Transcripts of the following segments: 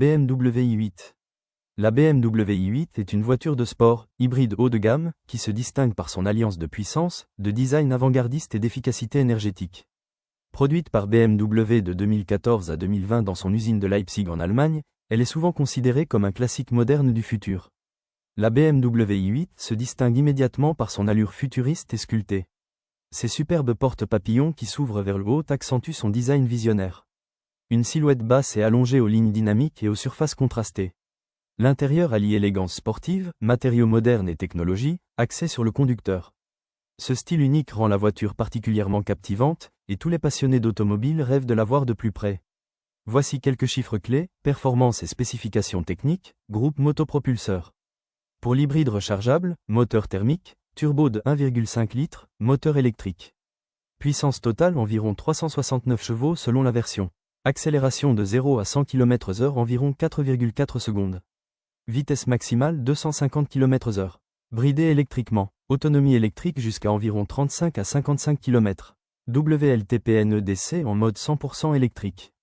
BMW i8. La BMW i8 est une voiture de sport, hybride haut de gamme, qui se distingue par son alliance de puissance, de design avant-gardiste et d'efficacité énergétique. Produite par BMW de 2014 à 2020 dans son usine de Leipzig en Allemagne, elle est souvent considérée comme un classique moderne du futur. La BMW i8 se distingue immédiatement par son allure futuriste et sculptée. Ses superbes portes papillons qui s'ouvrent vers le haut accentuent son design visionnaire. Une silhouette basse et allongée aux lignes dynamiques et aux surfaces contrastées. L'intérieur allie élégance sportive, matériaux modernes et technologie, axée sur le conducteur. Ce style unique rend la voiture particulièrement captivante, et tous les passionnés d'automobile rêvent de la voir de plus près. Voici quelques chiffres clés, performances et spécifications techniques, groupe motopropulseur. Pour l'hybride rechargeable, moteur thermique, turbo de 1,5 litres, moteur électrique. Puissance totale environ 369 chevaux selon la version. Accélération de 0 à 100 km/h environ 4,4 secondes. Vitesse maximale 250 km/h. Bridé électriquement. Autonomie électrique jusqu'à environ 35 à 55 km. WLTP-NEDC en mode 100% électrique.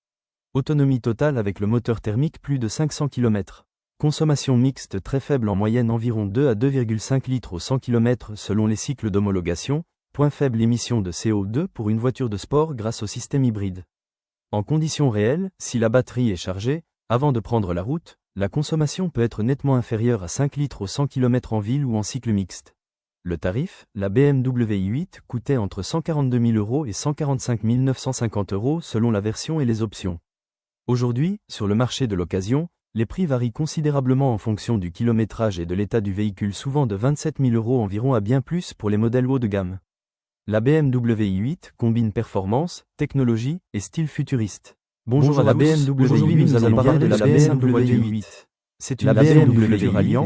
Autonomie totale avec le moteur thermique plus de 500 km. Consommation mixte très faible en moyenne environ 2 à 2,5 litres au 100 km selon les cycles d'homologation. Point faible émission de CO2 pour une voiture de sport grâce au système hybride. En conditions réelles, si la batterie est chargée, avant de prendre la route, la consommation peut être nettement inférieure à 5 litres au 100 km en ville ou en cycle mixte. Le tarif, la BMW i8 coûtait entre 142 000 € et 145 950 € selon la version et les options. Aujourd'hui, sur le marché de l'occasion, les prix varient considérablement en fonction du kilométrage et de l'état du véhicule, souvent de 27 000 € environ à bien plus pour les modèles haut de gamme. La BMW i8 combine performance, technologie et style futuriste. Bonjour à la BMW. Aujourd'hui, nous allons parler de la BMW i8. C'est une BMW Alliance